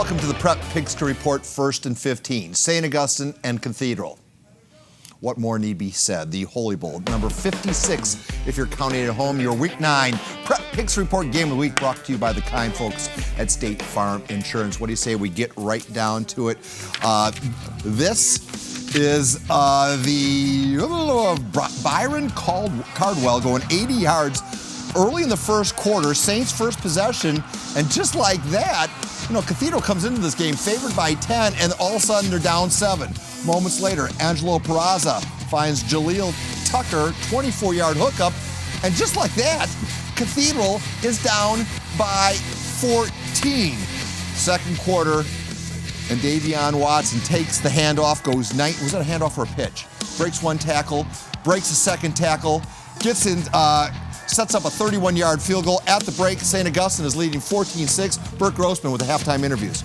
Welcome to the Prep Pigskin Report, 1st and 15. St. Augustine and Cathedral. What more need be said? The Holy Bowl, number 56, if you're counting at home, your Week 9 Prep Pigskin Report Game of the Week, brought to you by the kind folks at State Farm Insurance. What do you say we get right down to it? This is Byron Cardwell going 80 yards early in the first quarter, Saints' first possession, and just like that, Cathedral comes into this game favored by 10, and all of a sudden they're down 7. Moments later, Angelo Peraza finds Jaleel Tucker, 24-yard hookup, and just like that, Cathedral is down by 14. Second quarter, and Davion Watson takes the handoff, goes was that a handoff or a pitch? Breaks one tackle, breaks a second tackle, gets in, sets up a 31-yard field goal. At the break, St. Augustine is leading 14-6. Burt Grossman with the halftime interviews.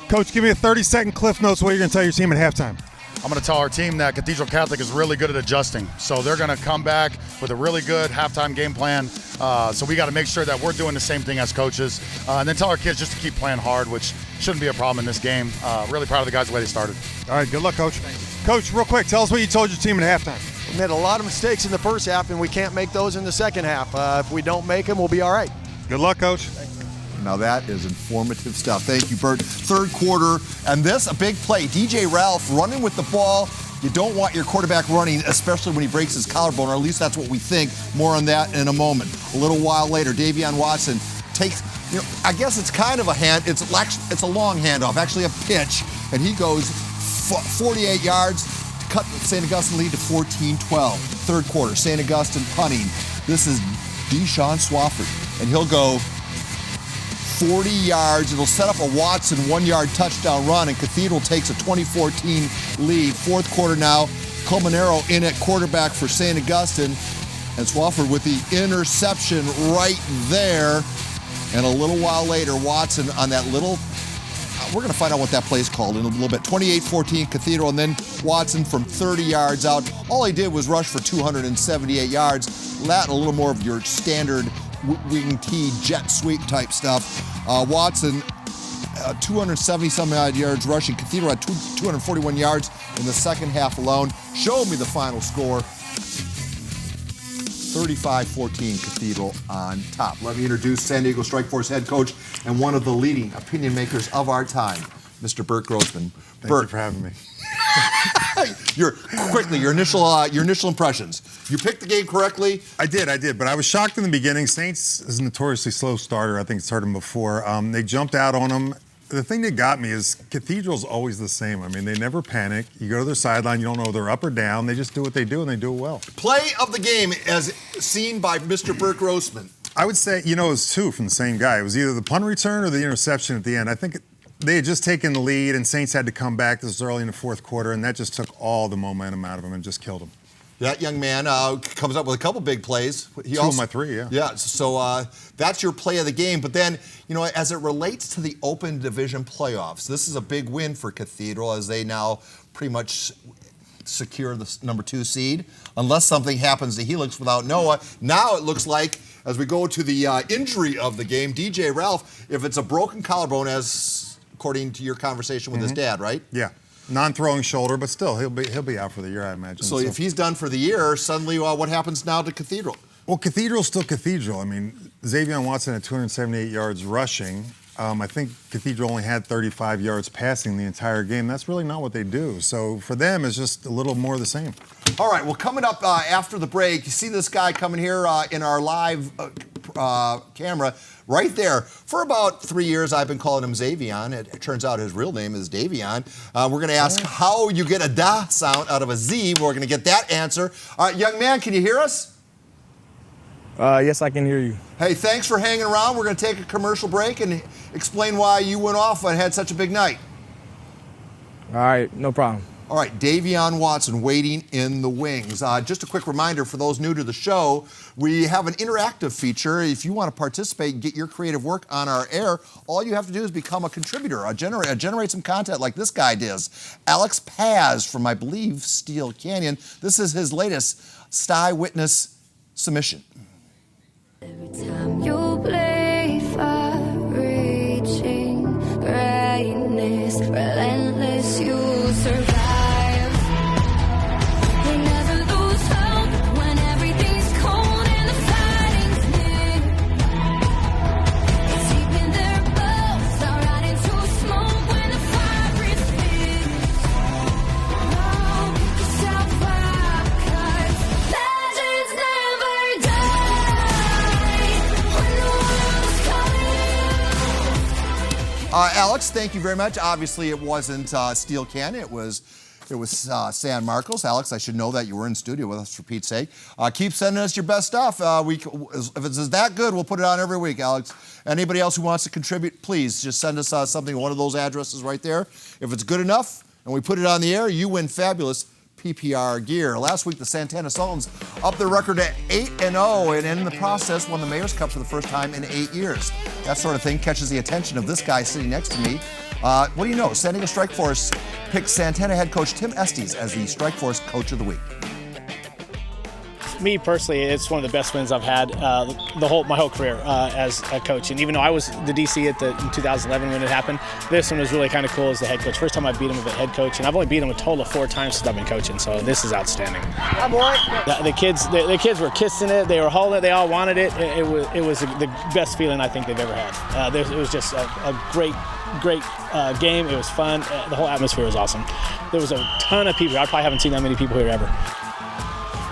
Coach, give me a 30-second Cliff Notes. What are you going to tell your team at halftime? I'm going to tell our team that Cathedral Catholic is really good at adjusting. So they're going to come back with a really good halftime game plan. So we got to make sure that we're doing the same thing as coaches. And then tell our kids just to keep playing hard, which shouldn't be a problem in this game. Really proud of the guys the way they started. All right, good luck, Coach. Coach, real quick, tell us what you told your team at halftime. We made a lot of mistakes in the first half, and we can't make those in the second half. If we don't make them, we'll be all right. Good luck, Coach. Now that is informative stuff. Thank you, Bert. Third quarter, and this, a big play. DJ Ralph running with the ball. You don't want your quarterback running, especially when he breaks his collarbone, or at least that's what we think. More on that in a moment. A little while later, Davion Watson takes, I guess it's kind of a it's a long handoff, actually a pitch, and he goes 48 yards to cut the St. Augustine lead to 14-12. Third quarter, St. Augustine punting. This is Deshaun Swafford, and he'll go 40 yards. It'll set up a Watson 1-yard touchdown run, and Cathedral takes a 20-14 lead. Fourth quarter now, Colmenero in at quarterback for St. Augustine, and Swafford with the interception right there. And a little while later, Watson on that little, we're going to find out what that play is called in a little bit. 28-14 Cathedral, and then Watson from 30 yards out. All he did was rush for 278 yards. That and a little more of your standard wing T jet sweep type stuff. Watson, 270-some odd yards rushing. Cathedral had 241 yards in the second half alone. Show me the final score. 35-14 Cathedral on top. Let me introduce San Diego Strike Force head coach and one of the leading opinion makers of our time, Mr. Burt Grossman. Thank you for having me. Your initial impressions. You picked the game correctly. I did, but I was shocked in the beginning. Saints is a notoriously slow starter. I think it's heard him before. They jumped out on him. The thing that got me is Cathedral's always the same. I mean, they never panic. You go to their sideline, you don't know if they're up or down. They just do what they do, and they do it well. Play of the game as seen by Mr. Burt Grossman. I would say, it was two from the same guy. It was either the punt return or the interception at the end. I think they had just taken the lead, and Saints had to come back. This was early in the fourth quarter, and that just took all the momentum out of them and just killed them. That young man comes up with a couple big plays. Two of my three, yeah. Yeah, so that's your play of the game. But then, as it relates to the Open Division playoffs, this is a big win for Cathedral as they now pretty much secure the number 2 seed. Unless something happens to Helix without Noah. Now it looks like, as we go to the injury of the game, DJ Ralph, if it's a broken collarbone, as according to your conversation with his dad, right? Yeah. Non-throwing shoulder, but still, he'll be out for the year, I imagine. So if he's done for the year, suddenly what happens now to Cathedral? Well, Cathedral's still Cathedral. I mean, Xavier Watson had 278 yards rushing. I think Cathedral only had 35 yards passing the entire game. That's really not what they do. So for them, it's just a little more of the same. All right, well, coming up after the break, you see this guy coming here in our live camera right there. For about 3 years, I've been calling him Xavion. It turns out his real name is Davion. We're going to ask how you get a da sound out of a Z. We're going to get that answer. Young man, can you hear us? Yes, I can hear you. Hey, thanks for hanging around. We're going to take a commercial break and explain why you went off and had such a big night. All right, no problem. All right, Davion Watson waiting in the wings. Just a quick reminder for those new to the show, we have an interactive feature. If you want to participate and get your creative work on our air, all you have to do is become a contributor, generate some content like this guy does. Alex Paz from, I believe, Steel Canyon. This is his latest Sty Witness submission. Every time you play far reaching this relentless, you survive. They never lose hope when everything's cold and the fighting's near. It's deep in their bones, all right into smoke when the fire breathes fierce. No, pick yourself up, 'cause legends never die when the world's calling you. Alex, thank you very much. Obviously, it wasn't Steel Canyon. It was San Marcos. Alex, I should know that you were in studio with us for Pete's sake. Keep sending us your best stuff. If it's that good, we'll put it on every week, Alex. Anybody else who wants to contribute, please just send us something, one of those addresses right there. If it's good enough and we put it on the air, you win fabulous PPR gear. Last week, the Santana Sultans upped their record at 8-0 and in the process won the Mayor's Cup for the first time in 8 years. That sort of thing catches the attention of this guy sitting next to me. What do you know? San Diego Strike Force picked Santana head coach Tim Estes as the Strike Force Coach of the Week. Me personally, it's one of the best wins I've had my whole career as a coach. And even though I was the DC in 2011 when it happened, this one was really kind of cool as the head coach. First time I beat him as a head coach, and I've only beat him a total of 4 times since I've been coaching. So this is outstanding. Hi, boy. The kids were kissing it. They were holding it. They all wanted it. It was the best feeling I think they've ever had. It was just a great game. It was fun. The whole atmosphere was awesome. There was a ton of people. I probably haven't seen that many people here ever.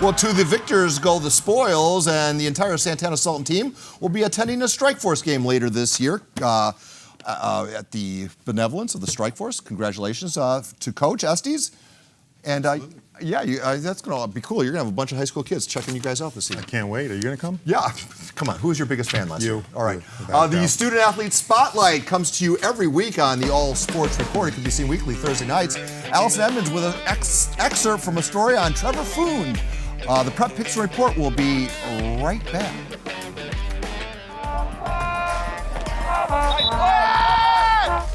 Well, to the victors go the spoils, and the entire Santana Sultan team will be attending a Strike Force game later this year at the benevolence of the Strike Force. Congratulations to Coach Estes. And that's going to be cool. You're going to have a bunch of high school kids checking you guys out this evening. I can't wait. Are you going to come? Yeah. Come on. Who was your biggest fan last year? You. All right. Without The doubt. Student Athlete Spotlight comes to you every week on the All Sports Report. It can be seen weekly Thursday nights. Allison Edmonds with an excerpt from a story on Trevor Foon. The Prep Picks and Report will be right back.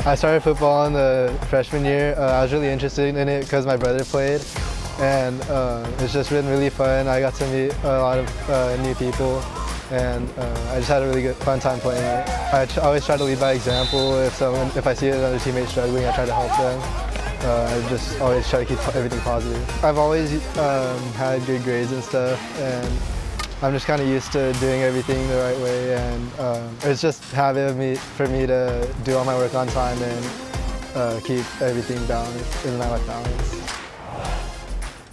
I started football in the freshman year. I was really interested in it because my brother played, and it's just been really fun. I got to meet a lot of new people, and I just had a really fun time playing it. I always try to lead by example. If I see another teammate struggling, I try to help them. I just always try to keep everything positive. I've always had good grades and stuff, and I'm just kind of used to doing everything the right way, and it's just a habit for me to do all my work on time and keep everything balanced in my life balance.